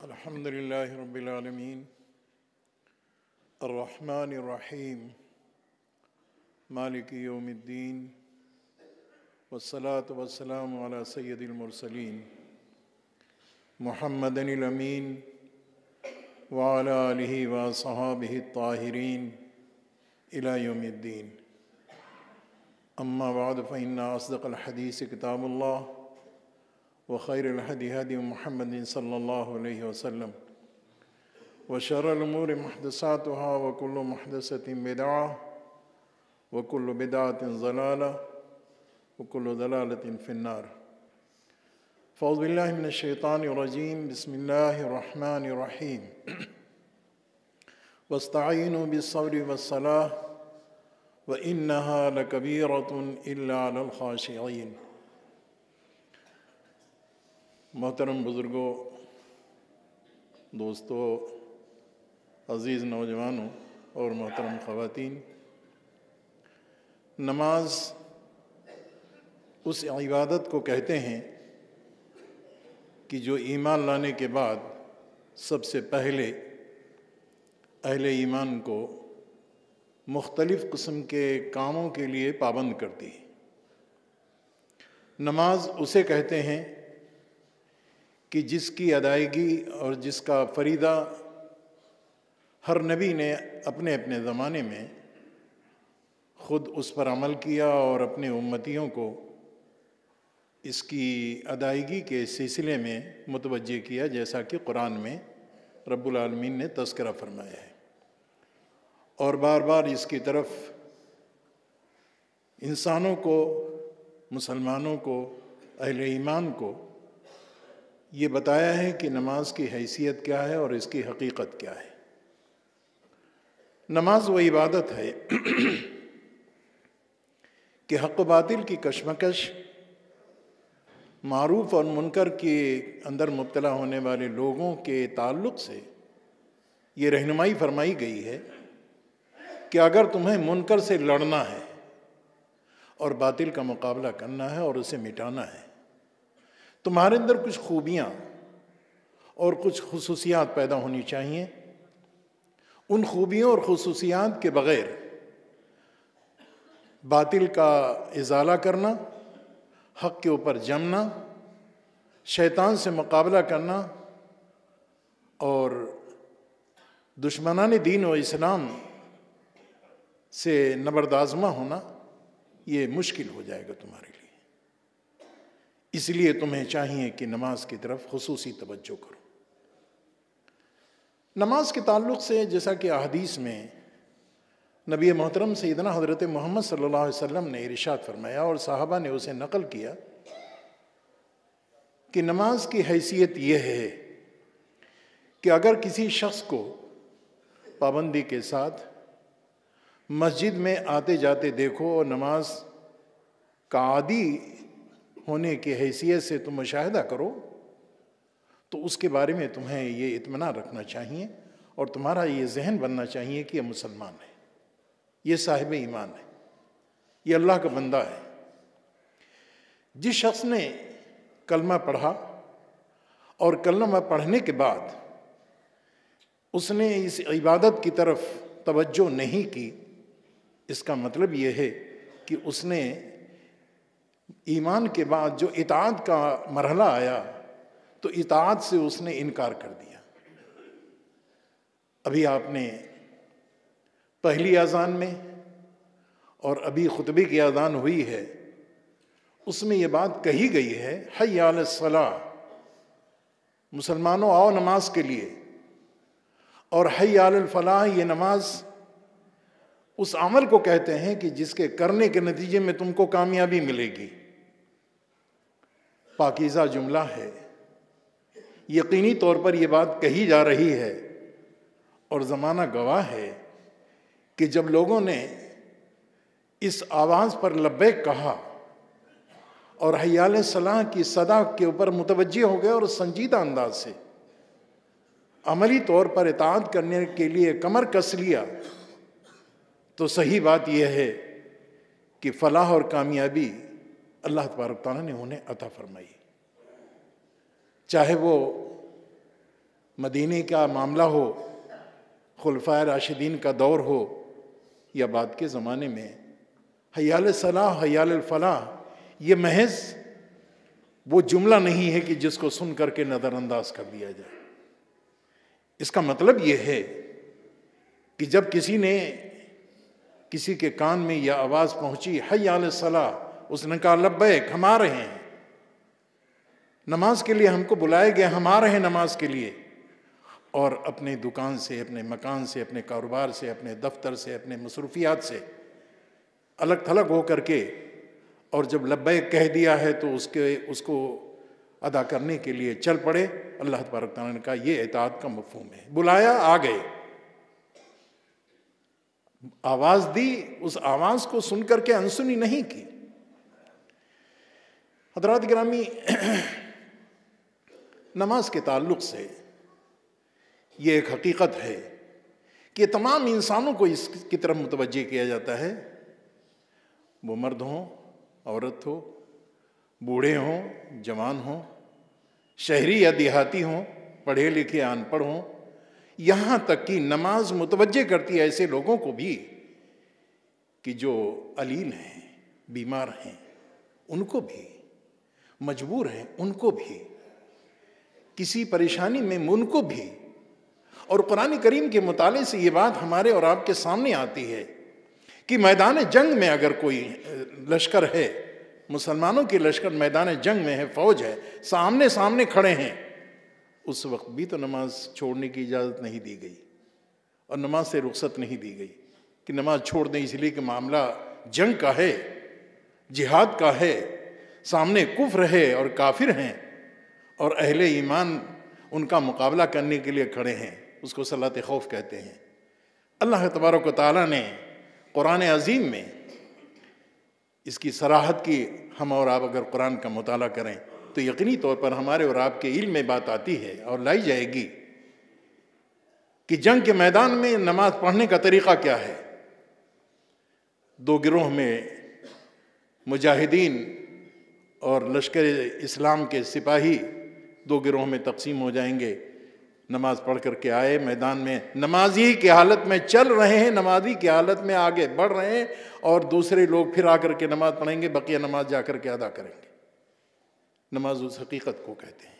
الحمد لله رب العالمين الرحمن الرحيم مالك يوم الدين والصلاة والسلام على سيد المرسلين محمد الأمين وعلى آله وصحابه الطاهرين إلى يوم الدين. أما بعد فإن أصدق الحديث كتاب الله وخير الهدي هدي محمد صلى الله عليه وسلم وشر الأمور محدثاتها وكل محدثة بدعة وكل بدعة ضلالة وكل ضلالة في النار. فأعوذ بالله من الشيطان الرجيم. بسم الله الرحمن الرحيم. واستعينوا بالصبر والصلاة وإنها لكبيرة إلا على الخاشعين. محترم بزرگوں، دوستو، عزیز نوجوانوں اور محترم خواتین، نماز اس عبادت کو کہتے ہیں کہ جو ایمان لانے کے بعد سب سے پہلے اہل ایمان کو مختلف قسم کے کاموں کے لیے پابند کرتی ہے۔ نماز اسے کہتے ہیں کہ جس کی ادائیگی اور جس کا فریضہ ہر نبی نے اپنے اپنے زمانے میں خود اس پر عمل کیا اور اپنے امتیوں کو اس کی ادائیگی کے سلسلے میں متوجہ کیا، جیسا کہ قرآن میں رب العالمین نے تذکرہ فرمایا ہے، اور بار بار اس کی طرف انسانوں کو، مسلمانوں کو، اہل ایمان کو یہ بتایا ہے کہ نماز کی حیثیت کیا ہے اور اس کی حقیقت کیا ہے۔ نماز وہ عبادت ہے کہ حق و باطل کی کشمکش، معروف اور منکر کے اندر مبتلا ہونے والے لوگوں کے تعلق سے یہ رہنمائی فرمائی گئی ہے کہ اگر تمہیں منکر سے لڑنا ہے اور باطل کا مقابلہ کرنا ہے اور اسے مٹانا ہے، تمہارے اندر کچھ خوبیاں اور کچھ خصوصیات پیدا ہونی چاہیے۔ ان خوبیوں اور خصوصیات کے بغیر باطل کا ازالہ کرنا، حق کے اوپر جمنا، شیطان سے مقابلہ کرنا اور دشمنان دین و اسلام سے نبردآزمہ ہونا، یہ مشکل ہو جائے گا تمہارے لیے۔ اس لیے تمہیں چاہیے کہ نماز کی طرف خصوصی توجہ کرو۔ نماز کے تعلق سے جیسا کہ احادیث میں نبی محترم سیدنا حضرت محمد صلی اللہ علیہ وسلم نے ارشاد فرمایا اور صحابہ نے اسے نقل کیا کہ نماز کی حیثیت یہ ہے کہ اگر کسی شخص کو پابندی کے ساتھ مسجد میں آتے جاتے دیکھو اور نماز کا عادی ہونے کی حیثیت سے تم مشاہدہ کرو، تو اس کے بارے میں تمہیں یہ اطمینان رکھنا چاہیے اور تمہارا یہ ذہن بننا چاہیے کہ یہ مسلمان ہے، یہ صاحب ایمان ہے، یہ اللہ کا بندہ ہے۔ جس شخص نے کلمہ پڑھا اور کلمہ پڑھنے کے بعد اس نے اس عبادت کی طرف توجہ نہیں کی، اس کا مطلب یہ ہے کہ اس نے ایمان کے بعد جو اطاعت کا مرحلہ آیا تو اطاعت سے اس نے انکار کر دیا۔ ابھی آپ نے پہلی اذان میں اور ابھی خطبے کی اذان ہوئی ہے، اس میں یہ بات کہی گئی ہے، حی علی الصلاۃ، مسلمانوں آؤ نماز کے لیے، اور حی علی الفلاح، یہ نماز اس عمل کو کہتے ہیں کہ جس کے کرنے کے نتیجے میں تم کو کامیابی ملے گی۔ پاکیزہ جملہ ہے، یقینی طور پر یہ بات کہی جا رہی ہے، اور زمانہ گواہ ہے کہ جب لوگوں نے اس آواز پر لبیک کہا اور حی علی الصلاح کی صدا کے اوپر متوجہ ہو گئے اور سنجیدہ انداز سے عملی طور پر اطاعت کرنے کے لیے کمر کس لیا، تو صحیح بات یہ ہے کہ فلاح اور کامیابی اللہ تبارک تعالیٰ نے انہیں عطا فرمائی، چاہے وہ مدینے کا معاملہ ہو، خلفائے راشدین کا دور ہو، یا بعد کے زمانے میں حی علی الصلاح، حی علی الفلاح، یہ محض وہ جملہ نہیں ہے کہ جس کو سن کر کے نظر انداز کر دیا جائے۔ اس کا مطلب یہ ہے کہ جب کسی کے کان میں یہ آواز پہنچی حی علی الصلاح، اس نے کہا لبیک، ہم آ رہے ہیں، نماز کے لیے ہم کو بلائے گئے، ہم آ رہے ہیں نماز کے لیے، اور اپنے دکان سے، اپنے مکان سے، اپنے کاروبار سے، اپنے دفتر سے، اپنے مصروفیات سے الگ تھلگ ہو کر کے، اور جب لبیک کہہ دیا ہے تو اس کو ادا کرنے کے لیے چل پڑے۔ اللہ تبارک تعالیٰ نے کہا یہ اطاعت کا مفہوم ہے، بلایا آ گئے، آواز دی، اس آواز کو سن کر کے انسنی نہیں کی۔ حضرات گرامی، نماز کے تعلق سے یہ ایک حقیقت ہے کہ تمام انسانوں کو اس کی طرف متوجہ کیا جاتا ہے، وہ مرد ہوں، عورت ہو، بوڑھے ہوں، جوان ہوں، شہری یا دیہاتی ہوں، پڑھے لکھے ان پڑھ ہوں، یہاں تک کہ نماز متوجہ کرتی ہے ایسے لوگوں کو بھی کہ جو علیل ہیں، بیمار ہیں، ان کو بھی، مجبور ہیں ان کو بھی، کسی پریشانی میں ان کو بھی۔ اور قرآن کریم کے مطالعے سے یہ بات ہمارے اور آپ کے سامنے آتی ہے کہ میدان جنگ میں اگر کوئی لشکر ہے، مسلمانوں کی لشکر میدان جنگ میں ہے، فوج ہے، سامنے کھڑے ہیں، اس وقت بھی تو نماز چھوڑنے کی اجازت نہیں دی گئی، اور نماز سے رخصت نہیں دی گئی کہ نماز چھوڑ دیں، اس لیے کہ معاملہ جنگ کا ہے، جہاد کا ہے، سامنے کفر ہے اور کافر ہیں، اور اہل ایمان ان کا مقابلہ کرنے کے لیے کھڑے ہیں، اس کو صلاۃ خوف کہتے ہیں۔ اللہ تبارک و تعالیٰ نے قرآن عظیم میں اس کی صراحت کی۔ ہم اور آپ اگر قرآن کا مطالعہ کریں تو یقینی طور پر ہمارے اور آپ کے علم میں بات آتی ہے اور لائی جائے گی کہ جنگ کے میدان میں نماز پڑھنے کا طریقہ کیا ہے۔ دو گروہ میں مجاہدین اور لشکر اسلام کے سپاہی دو گروہ میں تقسیم ہو جائیں گے۔ نماز پڑھ کر کے آئے میدان میں، نمازی کی حالت میں چل رہے ہیں، نمازی کی حالت میں آگے بڑھ رہے ہیں، اور دوسرے لوگ پھر آ کر کے نماز پڑھیں گے، بقیہ نماز جا کر کے ادا کریں گے۔ نماز اس حقیقت کو کہتے ہیں۔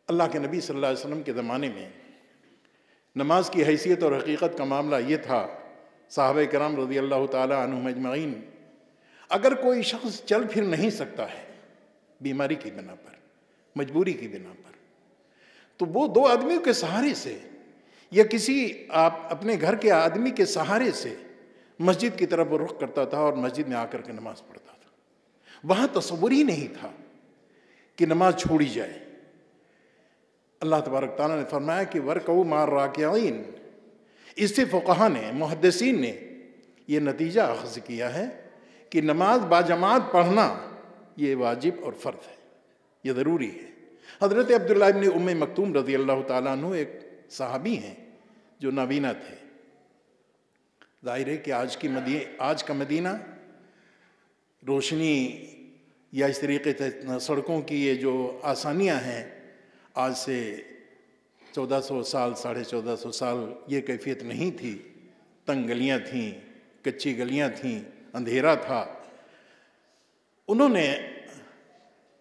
اللہ کے نبی صلی اللہ علیہ وسلم کے زمانے میں نماز کی حیثیت اور حقیقت کا معاملہ یہ تھا، صحابہ کرام رضی اللہ تعالیٰ عنہم اجمعین، اگر کوئی شخص چل پھر نہیں سکتا ہے بیماری کی بنا پر، مجبوری کی بنا پر، تو وہ دو آدمیوں کے سہارے سے یا کسی اپنے گھر کے آدمی کے سہارے سے مسجد کی طرف رخ کرتا تھا اور مسجد میں آ کر کے نماز پڑھتا تھا۔ وہاں تصور ہی نہیں تھا کہ نماز چھوڑی جائے۔ اللہ تبارک تعالیٰ نے فرمایا کہ وَرْكَعُوا مَعَ الرَّاكِعِينَ۔ اس سے فقہا نے، محدثین نے یہ نتیجہ اخذ کیا ہے کہ نماز باجماعت پڑھنا یہ واجب اور فرض ہے، یہ ضروری ہے۔ حضرت عبداللہ ابن ام مکتوم رضی اللہ تعالیٰ عنہ ایک صحابی ہیں جو نابینا تھے۔ ظاہر ہے کہ آج کا مدینہ روشنی یا اس طریقے سے سڑکوں کی یہ جو آسانیاں ہیں، آج سے 1400 سال، 1450 سال یہ کیفیت نہیں تھی۔ تنگ گلیاں تھیں، کچی گلیاں تھیں، اندھیرا تھا۔ انہوں نے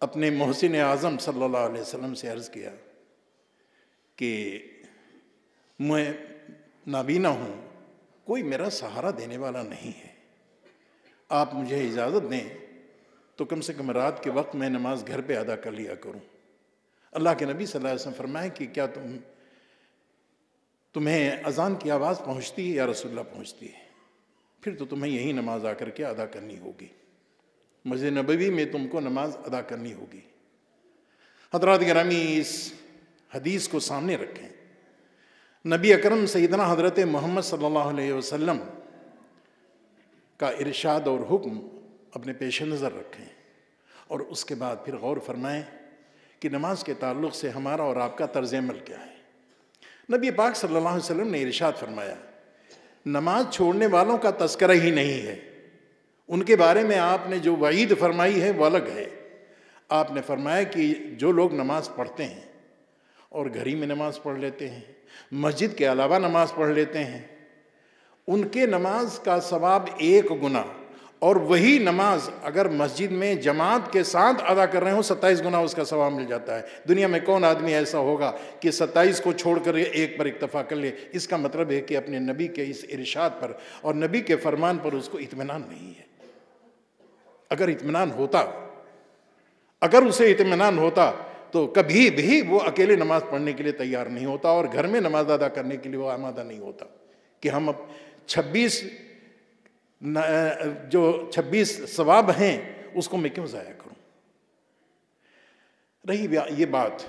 اپنے محسن اعظم صلی اللہ علیہ وسلم سے عرض کیا کہ میں نابینا ہوں، کوئی میرا سہارا دینے والا نہیں ہے، آپ مجھے اجازت دیں تو کم سے کم رات کے وقت میں نماز گھر پہ ادا کر لیا کروں۔ اللہ کے نبی صلی اللہ علیہ وسلم فرمائے کہ کیا تمہیں اذان کی آواز پہنچتی ہے یا رسول اللہ پہنچتی ہے؟ پھر تو تمہیں یہی نماز آ کر کے ادا کرنی ہوگی، مسجد نبوی میں تم کو نماز ادا کرنی ہوگی۔ حضرات گرامی، اس حدیث کو سامنے رکھیں، نبی اکرم سیدنا حضرت محمد صلی اللہ علیہ وسلم کا ارشاد اور حکم اپنے پیش نظر رکھیں، اور اس کے بعد پھر غور فرمائیں کہ نماز کے تعلق سے ہمارا اور آپ کا طرز عمل کیا ہے۔ نبی پاک صلی اللہ علیہ وسلم نے ارشاد فرمایا، نماز چھوڑنے والوں کا تذکرہ ہی نہیں ہے، ان کے بارے میں آپ نے جو وعید فرمائی ہے وہ الگ ہے۔ آپ نے فرمایا کہ جو لوگ نماز پڑھتے ہیں اور گھر ہی میں نماز پڑھ لیتے ہیں، مسجد کے علاوہ نماز پڑھ لیتے ہیں، ان کے نماز کا ثواب 1 گنا، اور وہی نماز اگر مسجد میں جماعت کے ساتھ ادا کر رہے ہوں 27 گنا اس کا ثواب مل جاتا ہے۔ دنیا میں کون آدمی ایسا ہوگا کہ 27 کو چھوڑ کر 1 پر اکتفا کر لے؟ اس کا مطلب ہے کہ اپنے نبی کے اس ارشاد پر اور نبی کے فرمان پر اس کو اطمینان نہیں ہے۔ اگر اطمینان ہوتا، اگر اسے اطمینان ہوتا تو کبھی بھی وہ اکیلے نماز پڑھنے کے لیے تیار نہیں ہوتا، اور گھر میں نماز ادا کرنے کے لیے وہ آمادہ نہیں ہوتا کہ ہم اب 26 ثواب ہیں اس کو میں کیوں ضائع کروں۔ رہی یہ بات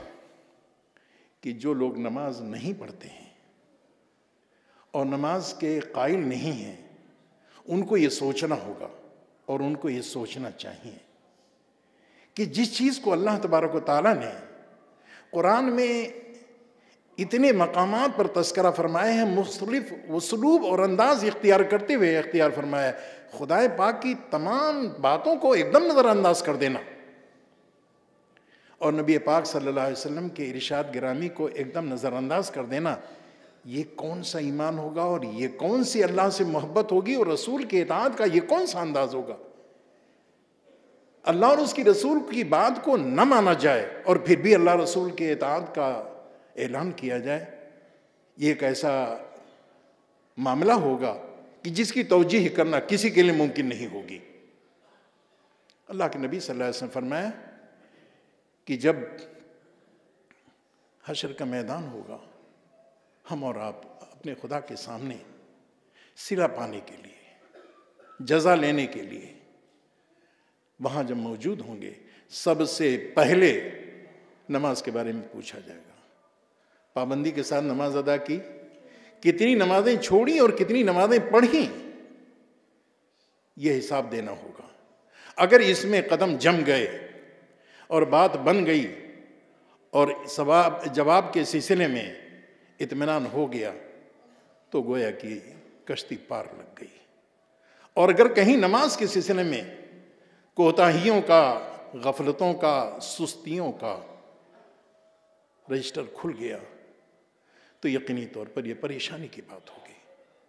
کہ جو لوگ نماز نہیں پڑھتے ہیں اور نماز کے قائل نہیں ہیں، ان کو یہ سوچنا ہوگا اور ان کو یہ سوچنا چاہیے کہ جس چیز کو اللہ تبارک و تعالیٰ نے قرآن میں اتنے مقامات پر تذکرہ فرمائے ہیں، مختلف اسلوب اور انداز اختیار کرتے ہوئے اختیار فرمایا ہے، خدا پاک کی تمام باتوں کو ایک دم نظر انداز کر دینا اور نبی پاک صلی اللہ علیہ وسلم کے ارشاد گرامی کو ایک دم نظر انداز کر دینا، یہ کون سا ایمان ہوگا اور یہ کون سی اللہ سے محبت ہوگی اور رسول کے اطاعت کا یہ کون سا انداز ہوگا؟ اللہ اور اس کی رسول کی بات کو نہ مانا جائے اور پھر بھی اللہ رسول کے اطاعت کا اعلان کیا جائے، یہ ایک ایسا معاملہ ہوگا کہ جس کی توجیہ کرنا کسی کے لیے ممکن نہیں ہوگی۔ اللہ کے نبی صلی اللہ علیہ وسلم فرمایا کہ جب حشر کا میدان ہوگا، ہم اور آپ اپنے خدا کے سامنے صلہ پانے کے لیے، جزا لینے کے لیے وہاں جب موجود ہوں گے، سب سے پہلے نماز کے بارے میں پوچھا جائے گا۔ پابندی کے ساتھ نماز ادا کی، کتنی نمازیں چھوڑیں اور کتنی نمازیں پڑھیں، یہ حساب دینا ہوگا۔ اگر اس میں قدم جم گئے اور بات بن گئی اور جواب کے سلسلے میں اطمینان ہو گیا تو گویا کہ کشتی پار لگ گئی، اور اگر کہیں نماز کے سلسلے میں کوتاہیوں کا، غفلتوں کا، سستیوں کا رجسٹر کھل گیا تو یقینی طور پر یہ پریشانی کی بات ہوگی۔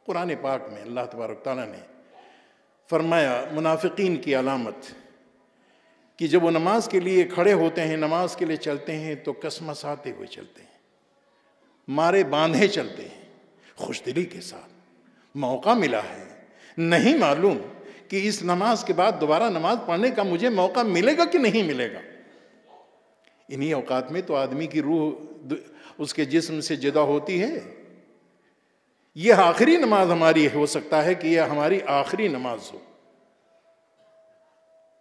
قرآن پاک میں اللہ تبارک تعالیٰ نے فرمایا منافقین کی علامت کہ جب وہ نماز کے لیے کھڑے ہوتے ہیں، نماز کے لیے چلتے ہیں تو کسمساتے ہوئے چلتے ہیں، مارے باندھے چلتے ہیں، خوش دلی کے ساتھ۔ موقع ملا ہے، نہیں معلوم کہ اس نماز کے بعد دوبارہ نماز پڑھنے کا مجھے موقع ملے گا کہ نہیں ملے گا۔ انہی اوقات میں تو آدمی کی روح اس کے جسم سے جدا ہوتی ہے۔ یہ آخری نماز ہماری ہو سکتا ہے کہ یہ ہماری آخری نماز ہو۔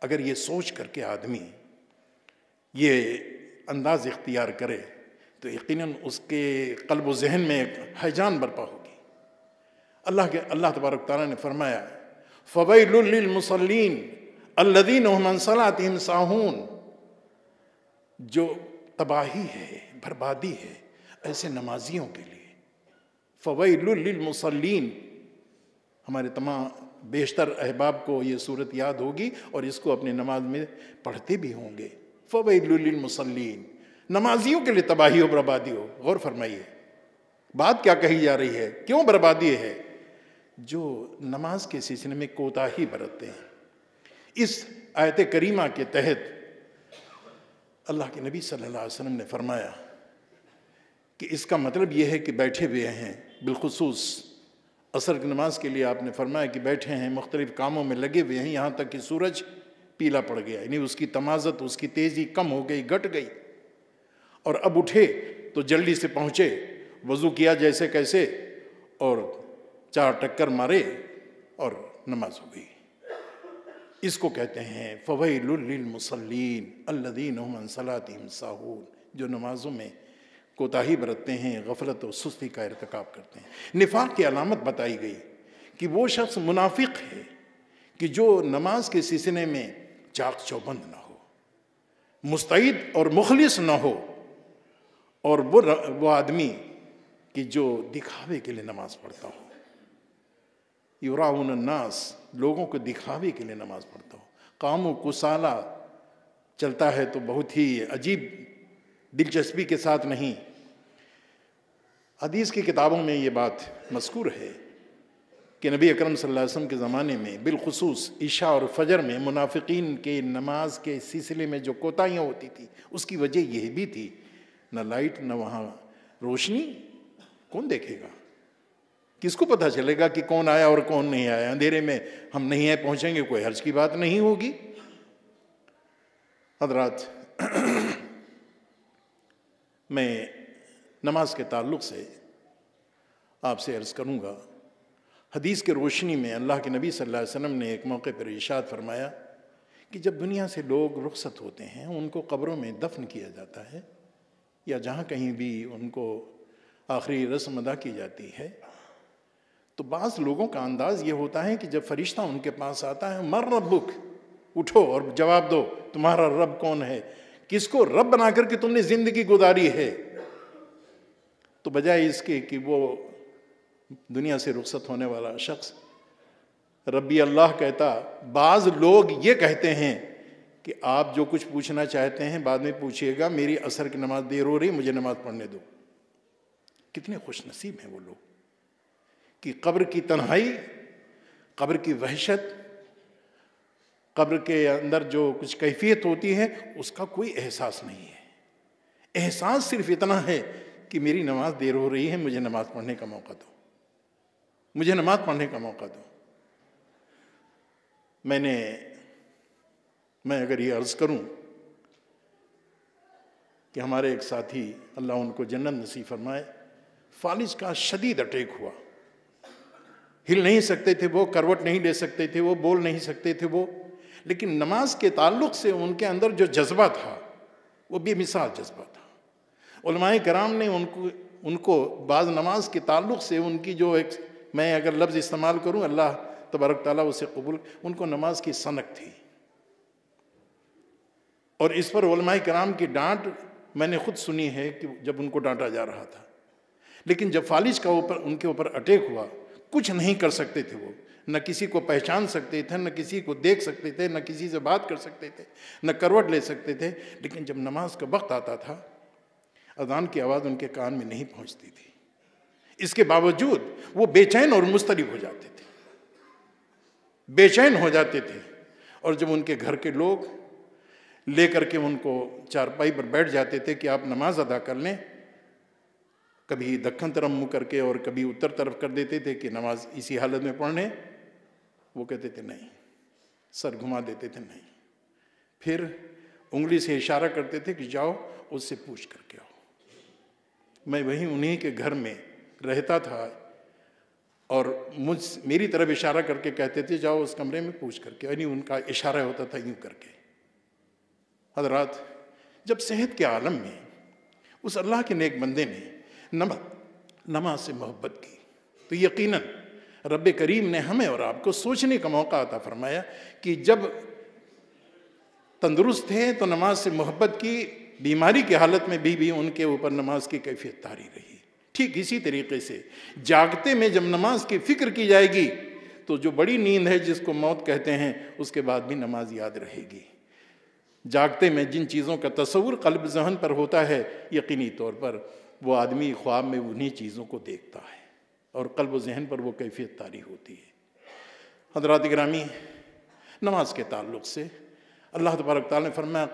اگر یہ سوچ کر کے آدمی یہ انداز اختیار کرے تو یقیناً اس کے قلب و ذہن میں ایک ہیجان برپا ہوگی۔ اللہ تبارک تعالیٰ نے فرمایا فَوَيْلٌ لِّلْمُصَلِّينَ الَّذِينَ هُمْ عَنْ صَلَاتِهِمْ سَاهُونَ، جو تباہی ہے، بربادی ہے ایسے نمازیوں کے لیے۔ فَوَيْلٌ لِّلْمُصَلِّينَ، ہمارے تمام بیشتر احباب کو یہ صورت یاد ہوگی اور اس کو اپنے نماز میں پڑھتے بھی ہوں گے۔ فَوَيْلٌ لِّلْمُصَلِّينَ، نمازیوں کے لیے تباہی و بربادی ہو۔ غور فرمائیے بات کیا کہی جا رہی ہے، کیوں بربادی ہے؟ جو نماز کے سلسلے میں کوتاہی برتتے ہیں۔ اس آیت کریمہ کے تحت اللہ کے نبی صلی اللہ علیہ وسلم نے فرمایا کہ اس کا مطلب یہ ہے کہ بیٹھے ہوئے ہیں، بالخصوص عصر کی نماز کے لیے آپ نے فرمایا کہ بیٹھے ہیں، مختلف کاموں میں لگے ہوئے ہیں، یہاں تک کہ سورج پیلا پڑ گیا، یعنی اس کی تمازت، اس کی تیزی کم ہو گئی، گھٹ گئی، اور اب اٹھے تو جلدی سے پہنچے، وضو کیا جیسے کیسے اور 4 ٹکر مارے اور نماز ہو گئی۔ اس کو کہتے ہیں فَوَيْلٌ لِّلْمُصَلِّينَ الَّذِينَ هُمْ عَنْ صَلَاتِهِمْ سَاهُونَ، جو نمازوں میں کوتاہی برتتے ہیں، غفلت و سستی کا ارتکاب کرتے ہیں۔ نفاق کی علامت بتائی گئی کہ وہ شخص منافق ہے کہ جو نماز کے سلسلے میں چاق چوبند نہ ہو، مستعد اور مخلص نہ ہو، اور وہ آدمی کہ جو دکھاوے کے لیے نماز پڑھتا ہو، یراؤن الناس، لوگوں کو دکھاوے کے لیے نماز پڑھتا ہو، قام و کسالہ چلتا ہے تو بہت ہی عجیب دلچسپی کے ساتھ نہیں، حدیث کی کتابوں میں یہ بات مذکور ہے کہ نبی اکرم صلی اللہ علیہ وسلم کے زمانے میں بالخصوص عشاء اور فجر میں منافقین کے نماز کے سلسلے میں جو کوتاہیاں ہوتی تھی اس کی وجہ یہ بھی تھی، نہ لائٹ نہ وہاں روشنی، کون دیکھے گا؟ کس کو پتہ چلے گا کہ کون آیا اور کون نہیں آیا؟ اندھیرے میں ہم نہیں پہنچیں گے، کوئی حرج کی بات نہیں ہوگی۔ حضرات، میں نماز کے تعلق سے آپ سے عرض کروں گا، حدیث کے روشنی میں اللہ کے نبی صلی اللہ علیہ وسلم نے ایک موقع پر ارشاد فرمایا کہ جب دنیا سے لوگ رخصت ہوتے ہیں، ان کو قبروں میں دفن کیا جاتا ہے یا جہاں کہیں بھی ان کو آخری رسم ادا کی جاتی ہے، تو بعض لوگوں کا انداز یہ ہوتا ہے کہ جب فرشتہ ان کے پاس آتا ہے، مر ربک، اٹھو اور جواب دو، تمہارا رب کون ہے؟ کس کو رب بنا کر کے تم نے زندگی گزاری ہے؟ تو بجائے اس کے کہ وہ دنیا سے رخصت ہونے والا شخص ربی اللہ کہتا، بعض لوگ یہ کہتے ہیں کہ آپ جو کچھ پوچھنا چاہتے ہیں بعد میں پوچھئے گا، میری عصر کی نماز دیر ہو رہی، مجھے نماز پڑھنے دو۔ کتنے خوش نصیب ہیں وہ لوگ کہ قبر کی تنہائی، قبر کی وحشت، قبر کے اندر جو کچھ کیفیت ہوتی ہے اس کا کوئی احساس نہیں ہے۔ احساس صرف اتنا ہے کہ میری نماز دیر ہو رہی ہے، مجھے نماز پڑھنے کا موقع دو، مجھے نماز پڑھنے کا موقع دو۔ میں اگر یہ عرض کروں کہ ہمارے ایک ساتھی، اللہ ان کو جنت نصیب فرمائے، فالج کا شدید اٹیک ہوا، ہل نہیں سکتے تھے وہ، کروٹ نہیں لے سکتے تھے وہ، بول نہیں سکتے تھے وہ، لیکن نماز کے تعلق سے ان کے اندر جو جذبہ تھا وہ بے مثال جذبہ تھا۔ علماء کرام نے ان کو بعض نماز کے تعلق سے ان کی جو ایک، میں اگر لفظ استعمال کروں، اللہ تبارک تعالیٰ اسے قبول، ان کو نماز کی سنک تھی، اور اس پر علماء کرام کی ڈانٹ میں نے خود سنی ہے کہ جب ان کو ڈانٹا جا رہا تھا، لیکن جب فالج کا ان کے اوپر اٹیک ہوا، کچھ نہیں کر سکتے تھے وہ، نہ کسی کو پہچان سکتے تھے، نہ کسی کو دیکھ سکتے تھے، نہ کسی سے بات کر سکتے تھے، نہ کروٹ لے سکتے تھے، لیکن جب نماز کا وقت آتا تھا اذان کی آواز ان کے کان میں نہیں پہنچتی تھی، اس کے باوجود وہ بے چین اور مضطرب ہو جاتے تھے، بے چین ہو جاتے تھے، اور جب ان کے گھر کے لوگ لے کر کے ان کو چارپائی پر بیٹھ جاتے تھے کہ آپ نماز ادا کر لیں، کبھی دکن طرف منہ کر کے اور کبھی اتر طرف کر دیتے تھے کہ نماز اسی حالت میں پڑھنے، وہ کہتے تھے نہیں، سر گھما دیتے تھے نہیں، پھر انگلی سے اشارہ کرتے تھے کہ جاؤ اس سے پوچھ کر کے آؤ۔ میں وہیں انہی کے گھر میں رہتا تھا اور میری طرف اشارہ کر کے کہتے تھے جاؤ اس کمرے میں پوچھ کر کے، یعنی ان کا اشارہ ہوتا تھا یوں کر کے۔ حضرات، جب صحت کے عالم میں اس اللہ کے نیک بندے نے نماز سے محبت کی تو یقیناً رب کریم نے ہمیں اور آپ کو سوچنے کا موقع عطا فرمایا کہ جب تندرست تھے تو نماز سے محبت کی، بیماری کی حالت میں بھی ان کے اوپر نماز کی کیفیت طاری رہی۔ ٹھیک اسی طریقے سے جاگتے میں جب نماز کی فکر کی جائے گی تو جو بڑی نیند ہے جس کو موت کہتے ہیں، اس کے بعد بھی نماز یاد رہے گی۔ جاگتے میں جن چیزوں کا تصور قلب ذہن پر ہوتا ہے، یقینی طور پر وہ آدمی خواب میں انہی چیزوں کو دیکھتا ہے اور قلب و ذہن پر وہ کیفیت طاری ہوتی ہے۔ حضرات گرامی، نماز کے تعلق سے اللہ تبارک تعالیٰ نے فرمایا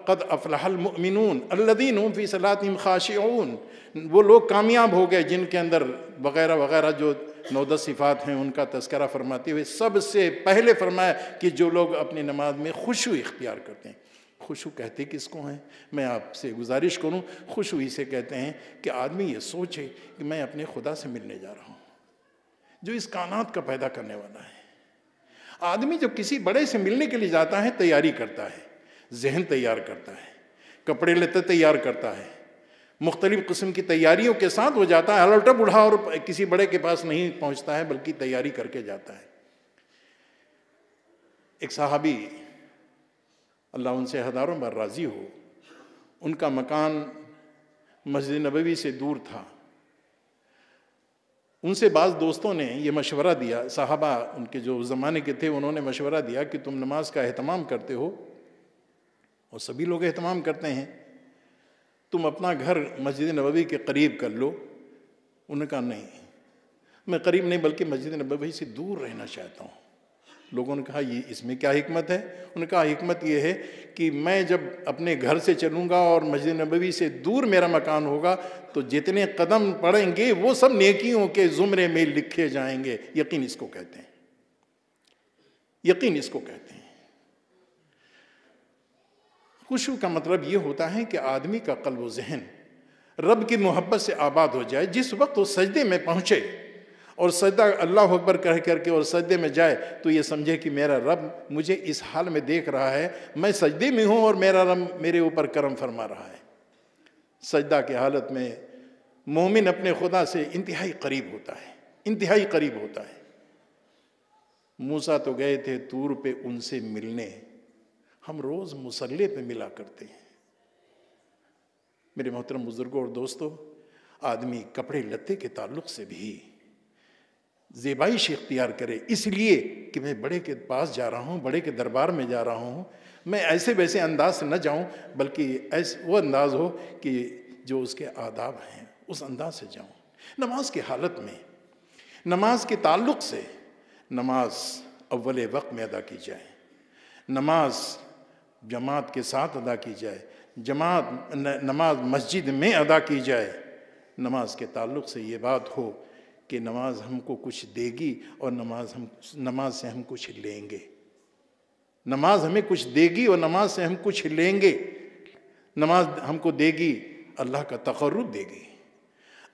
قد افلح المؤمنون الذین هم فی صلاتہم خاشعون، وہ لوگ کامیاب ہو گئے جن کے اندر وغیرہ وغیرہ جو 9-10 صفات ہیں ان کا تذکرہ فرماتے ہوئے سب سے پہلے فرمایا کہ جو لوگ اپنی نماز میں خشوع اختیار کرتے ہیں۔ خشوع کہتے کس کو ہیں؟ میں آپ سے گزارش کروں، خشوع اسے کہتے ہیں کہ آدمی یہ سوچے کہ میں اپنے خدا سے ملنے جا رہا ہوں جو اس کائنات کا پیدا کرنے والا ہے۔ آدمی جب کسی بڑے سے ملنے کے لیے جاتا ہے تیاری کرتا ہے، ذہن تیار کرتا ہے، کپڑے لیتے تیار کرتا ہے، مختلف قسم کی تیاریوں کے ساتھ وہ جاتا ہے، الٹا بڑھا اور کسی بڑے کے پاس نہیں پہنچتا ہے بلکہ تیاری کر کے جاتا ہے۔ ایک صحابی، اللہ ان سے ہزاروں بار راضی ہو، ان کا مکان مسجد نبوی سے دور تھا، ان سے بعض دوستوں نے یہ مشورہ دیا، صحابہ ان کے جو زمانے کے تھے انہوں نے مشورہ دیا کہ تم نماز کا اہتمام کرتے ہو اور سبھی لوگ اہتمام کرتے ہیں، تم اپنا گھر مسجد نبوی کے قریب کر لو انہوں نے کہا نہیں، میں قریب نہیں بلکہ مسجد نبوی سے دور رہنا چاہتا ہوں۔ لوگوں نے کہا یہ اس میں کیا حکمت ہے؟ انہوں نے کہا حکمت یہ ہے کہ میں جب اپنے گھر سے چلوں گا اور مسجد نبوی سے دور میرا مکان ہوگا تو جتنے قدم پڑیں گے وہ سب نیکیوں کے زمرے میں لکھے جائیں گے۔ یقین اس کو کہتے ہیں، یقین اس کو کہتے ہیں۔ خشوع کا مطلب یہ ہوتا ہے کہ آدمی کا قلب و ذہن رب کی محبت سے آباد ہو جائے۔ جس وقت وہ سجدے میں پہنچے اور سجدہ اللہ اکبر کہہ کر کے اور سجدے میں جائے تو یہ سمجھے کہ میرا رب مجھے اس حال میں دیکھ رہا ہے، میں سجدے میں ہوں اور میرا رب میرے اوپر کرم فرما رہا ہے۔ سجدہ کی حالت میں مومن اپنے خدا سے انتہائی قریب ہوتا ہے، انتہائی قریب ہوتا ہے۔ موسیٰ تو گئے تھے طور پہ ان سے ملنے، ہم روز مصلی پہ ملا کرتے ہیں۔ میرے محترم بزرگوں اور دوستو، آدمی کپڑے لتے کے تعلق سے بھی زیبائش اختیار کرے، اس لیے کہ میں بڑے کے پاس جا رہا ہوں، بڑے کے دربار میں جا رہا ہوں، میں ایسے ویسے انداز سے نہ جاؤں بلکہ وہ انداز ہو کہ جو اس کے آداب ہیں اس انداز سے جاؤں۔ نماز کی حالت میں، نماز کے تعلق سے، نماز اول وقت میں ادا کی جائے، نماز جماعت کے ساتھ ادا کی جائے، نماز مسجد میں ادا کی جائے۔ نماز کے تعلق سے یہ بات ہو کہ نماز ہم کو کچھ دے گی اور نماز سے ہم کچھ لیں گے، نماز ہمیں کچھ دے گی اور نماز سے ہم کچھ لیں گے۔ نماز ہم کو دے گی، اللہ کا تقرب دے گی،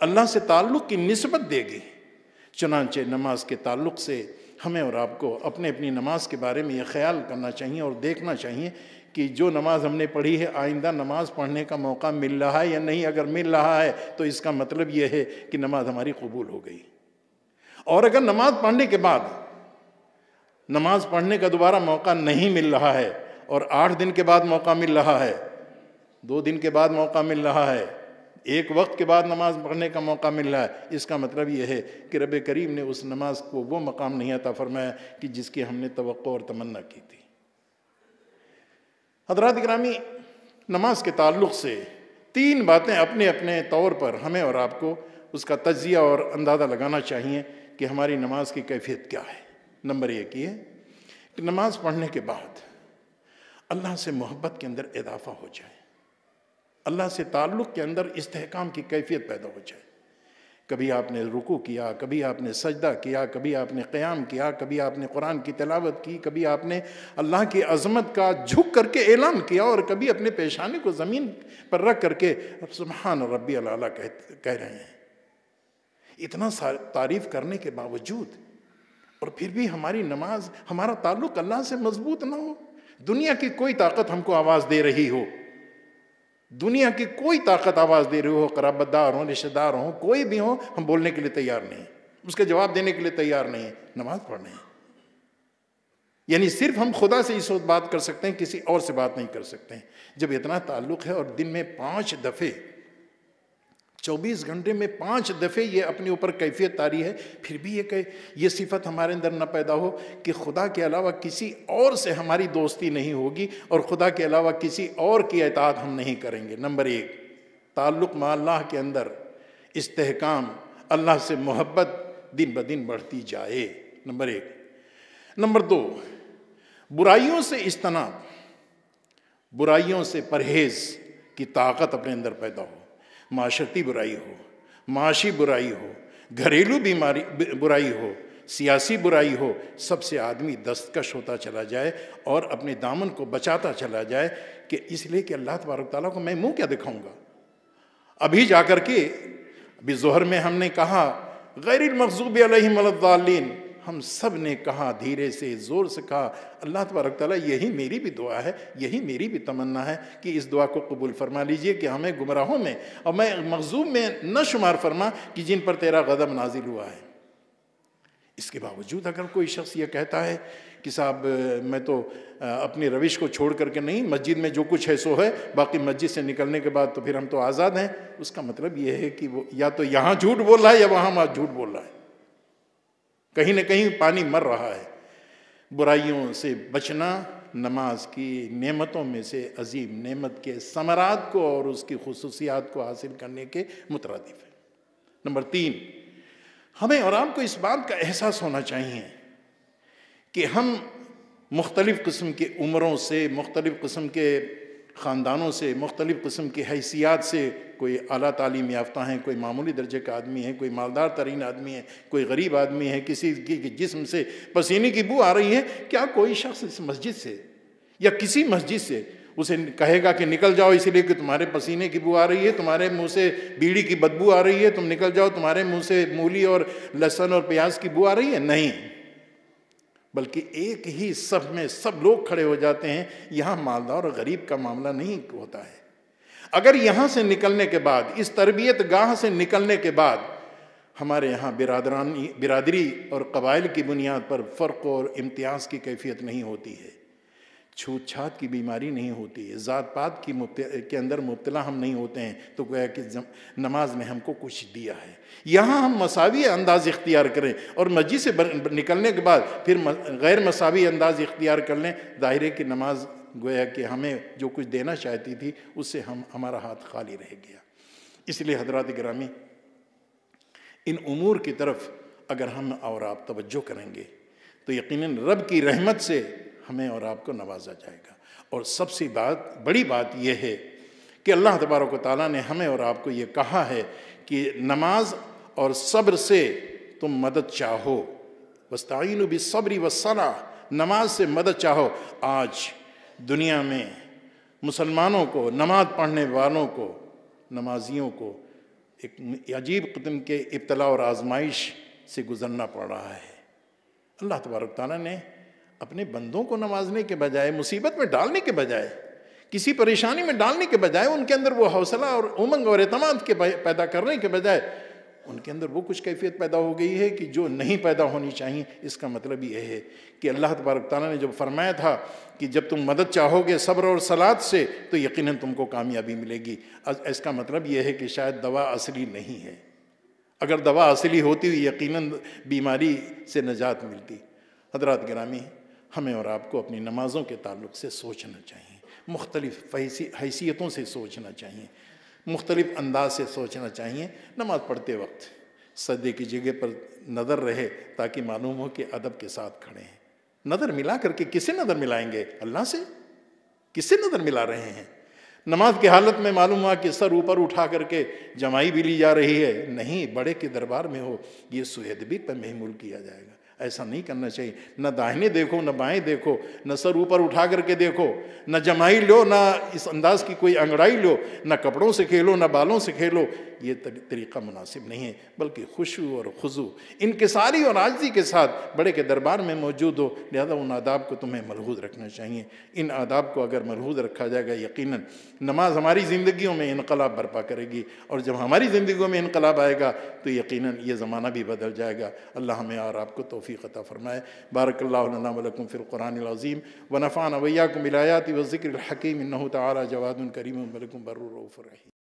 اللہ سے تعلق کی نسبت دے گی۔ چنانچہ نماز کے تعلق سے ہمیں اور آپ کو اپنے اپنی نماز کے بارے میں یہ خیال کرنا چاہیے اور دیکھنا چاہیے کہ جو نماز ہم نے پڑھی ہے آئندہ نماز پڑھنے کا موقع مل رہا ہے یا نہیں۔ اگر مل رہا ہے تو اس کا مطلب یہ ہے کہ نماز ہماری قبول ہو گئی، اور اگر نماز پڑھنے کے بعد نماز پڑھنے کا دوبارہ موقع نہیں مل رہا ہے اور 8 دن کے بعد موقع مل رہا ہے، 2 دن کے بعد موقع مل رہا ہے، 1 وقت کے بعد نماز پڑھنے کا موقع مل رہا ہے، اس کا مطلب یہ ہے کہ رب کریم نے اس نماز کو وہ مقام نہیں عطا فرمایا کہ جس کی ہم نے توقع اور تمنا کی تھی۔ حضرات گرامی، نماز کے تعلق سے 3 باتیں اپنے اپنے طور پر ہمیں اور آپ کو اس کا تجزیہ اور اندازہ لگانا چاہیے کہ ہماری نماز کی کیفیت کیا ہے۔ نمبر 1 یہ کہ نماز پڑھنے کے بعد اللہ سے محبت کے اندر اضافہ ہو جائے، اللہ سے تعلق کے اندر استحکام کی کیفیت پیدا ہو جائے۔ کبھی آپ نے رکوع کیا، کبھی آپ نے سجدہ کیا، کبھی آپ نے قیام کیا، کبھی آپ نے قرآن کی تلاوت کی، کبھی آپ نے اللہ کی عظمت کا جھک کر کے اعلان کیا، اور کبھی اپنے پیشانے کو زمین پر رکھ کر کے سبحان ربی الاعلیٰ کہہ رہے ہیں۔ اتنا تعریف کرنے کے باوجود اور پھر بھی ہماری نماز، ہمارا تعلق اللہ سے مضبوط نہ ہو، دنیا کی کوئی طاقت ہم کو آواز دے رہی ہو، دنیا کی کوئی طاقت آواز دے رہی ہو، قرابت دار ہوں، رشتہ دار ہوں، کوئی بھی ہو، ہم بولنے کے لیے تیار نہیں، اس کے جواب دینے کے لیے تیار نہیں، نماز پڑھنے ہیں۔ یعنی صرف ہم خدا سے اس وقت بات کر سکتے ہیں، کسی اور سے بات نہیں کر سکتے ہیں۔ جب اتنا تعلق ہے اور دن میں 5 دفعے 24 گھنٹے میں 5 دفعے یہ اپنے اوپر کیفیت طاری ہے، پھر بھی یہ صفت ہمارے اندر نہ پیدا ہو کہ خدا کے علاوہ کسی اور سے ہماری دوستی نہیں ہوگی اور خدا کے علاوہ کسی اور کی اطاعت ہم نہیں کریں گے۔ نمبر 1 تعلق مع اللہ کے اندر استحکام، اللہ سے محبت دن بدن بڑھتی جائے، نمبر 1۔ نمبر 2 برائیوں سے اجتناب، برائیوں سے پرہیز کی طاقت اپنے اندر پیدا ہو۔ معاشرتی برائی ہو، معاشی برائی ہو، گھریلو برائی ہو، سیاسی برائی ہو، سب سے آدمی دستکش ہوتا چلا جائے اور اپنے دامن کو بچاتا چلا جائے، کہ اس لیے کہ اللہ تبارک تعالیٰ کو میں منہ کیا دکھاؤں گا۔ ابھی جا کر کے ابھی ظہر میں ہم نے کہا غیر المغضوب علیہم ولا الضالین، ہم سب نے کہا دھیرے سے، زور سے کہا اللہ تبارک تعالیٰ یہی میری بھی دعا ہے، یہی میری بھی تمنا ہے کہ اس دعا کو قبول فرما لیجئے کہ ہمیں گمراہوں میں اور میں مغضوب میں نہ شمار فرما کہ جن پر تیرا غضب نازل ہوا ہے۔ اس کے باوجود اگر کوئی شخص یہ کہتا ہے کہ صاحب میں تو اپنی روش کو چھوڑ کر کے نہیں، مسجد میں جو کچھ ہے سو ہے، باقی مسجد سے نکلنے کے بعد تو پھر ہم تو آزاد ہیں، اس کا مطلب یہ ہے کہ وہ یا تو یہاں جھوٹ بول رہا ہے یا وہاں جھوٹ بول رہا ہے، کہیں نہ کہیں پانی مر رہا ہے۔ برائیوں سے بچنا نماز کی نعمتوں میں سے عظیم نعمت کے ثمرات کو اور اس کی خصوصیات کو حاصل کرنے کے مترادف ہے۔ نمبر 3، ہمیں اور آپ کو اس بات کا احساس ہونا چاہیے کہ ہم مختلف قسم کے عمروں سے، مختلف قسم کے خاندانوں سے، مختلف قسم کی حیثیات سے، کوئی اعلیٰ تعلیم یافتہ ہیں، کوئی معمولی درجے کا آدمی ہے، کوئی مالدار ترین آدمی ہے، کوئی غریب آدمی ہے، کسی کی جسم سے پسینے کی بو آ رہی ہے، کیا کوئی شخص اس مسجد سے یا کسی مسجد سے اسے کہے گا کہ نکل جاؤ اس لیے کہ تمہارے پسینے کی بو آ رہی ہے، تمہارے منہ سے بیڑی کی بدبو آ رہی ہے، تم نکل جاؤ، تمہارے منہ سے مولی اور لہسن اور پیاز کی بو آ رہی ہے؟ نہیں، بلکہ ایک ہی صف میں سب لوگ کھڑے ہو جاتے ہیں۔ یہاں مالدار اور غریب کا معاملہ نہیں ہوتا ہے۔ اگر یہاں سے نکلنے کے بعد، اس تربیت گاہ سے نکلنے کے بعد ہمارے یہاں برادری اور قبائل کی بنیاد پر فرق اور امتیاز کی کیفیت نہیں ہوتی ہے، چھوت چھات کی بیماری نہیں ہوتی ہے، ذات پات کے اندر مبتلا ہم نہیں ہوتے ہیں، تو گویا کہ نماز نے ہم کو کچھ دیا ہے۔ یہاں ہم مساوی انداز اختیار کریں اور مسجد سے نکلنے کے بعد پھر غیر مساوی انداز اختیار کر لیں، ظاہر ہے کہ نماز گویا کہ ہمیں جو کچھ دینا چاہتی تھی اس سے ہمارا ہاتھ خالی رہ گیا۔ اس لیے حضرات گرامی، ان امور کی طرف اگر ہم اور آپ توجہ کریں گے تو یقیناً رب کی رحمت سے ہمیں اور آپ کو نوازا جائے گا۔ اور سب سے بڑی بات یہ ہے کہ اللہ تبارک و تعالیٰ نے ہمیں اور آپ کو یہ کہا ہے کہ نماز اور صبر سے تم مدد چاہو، وَاسْتَعِينُوا بِالصَّبْرِ وَالصَّلَاةِ، نماز سے مدد چاہو۔ آج دنیا میں مسلمانوں کو، نماز پڑھنے والوں کو، نمازیوں کو ایک عجیب قسم کے ابتلا اور آزمائش سے گزرنا پڑ رہا ہے۔ اللہ تبارک تعالیٰ نے اپنے بندوں کو نوازنے کے بجائے، مصیبت میں ڈالنے کے بجائے، کسی پریشانی میں ڈالنے کے بجائے، ان کے اندر وہ حوصلہ اور امنگ اور اعتماد کے پیدا کرنے کے بجائے ان کے اندر وہ کچھ کیفیت پیدا ہو گئی ہے کہ جو نہیں پیدا ہونی چاہیے۔ اس کا مطلب یہ ہے کہ اللہ تبارک تعالیٰ نے جب فرمایا تھا کہ جب تم مدد چاہو گے صبر اور صلات سے تو یقیناً تم کو کامیابی ملے گی، اس کا مطلب یہ ہے کہ شاید دوا اصلی نہیں ہے۔ اگر دوا اصلی ہوتی یقیناً بیماری سے نجات ملتی۔ حضرات گرامی، ہمیں اور آپ کو اپنی نمازوں کے تعلق سے سوچنا چاہیے، مختلف حیثیتوں سے سوچنا چاہیے، مختلف انداز سے سوچنا چاہیے۔ نماز پڑھتے وقت سجدے کی جگہ پر نظر رہے تاکہ معلوم ہو کہ ادب کے ساتھ کھڑے ہیں۔ نظر ملا کر کے کس سے نظر ملائیں گے؟ اللہ سے؟ کس سے نظر ملا رہے ہیں؟ نماز کی حالت میں معلوم ہوا کہ سر اوپر اٹھا کر کے جمائی بھی لی جا رہی ہے، نہیں، بڑے کے دربار میں ہو، یہ سویدبی پر محمول کیا جائے گا۔ ایسا نہیں کرنا چاہیے۔ نہ داہنے دیکھو، نہ بائیں دیکھو، نہ سر اوپر اٹھا کر کے دیکھو، نہ جمائی لو، نہ اس انداز کی کوئی انگڑائی لو، نہ کپڑوں سے کھیلو، نہ بالوں سے کھیلو۔ یہ طریقہ مناسب نہیں ہے، بلکہ خشوع اور خضوع، انکساری اور عاجزی کے ساتھ بڑے کے دربار میں موجود ہو۔ لہذا ان آداب کو تمہیں ملحوظ رکھنا چاہیے۔ ان آداب کو اگر ملحوظ رکھا جائے گا، یقیناً نماز ہماری زندگیوں میں انقلاب برپا کرے گی، اور جب ہماری زندگیوں میں انقلاب آئے گا تو یقیناً یہ زمانہ بھی بدل جائے گا۔ اللہ ہمیں اور آپ کو توفیق عطا فرمائے۔ بارک اللہ لنا ولکم فی القرآن العظیم ونفعنا وإیاکم بالآیات والذکر الحکیم، انہ تعالی جواد کریم ملک بر رؤوف رحیم۔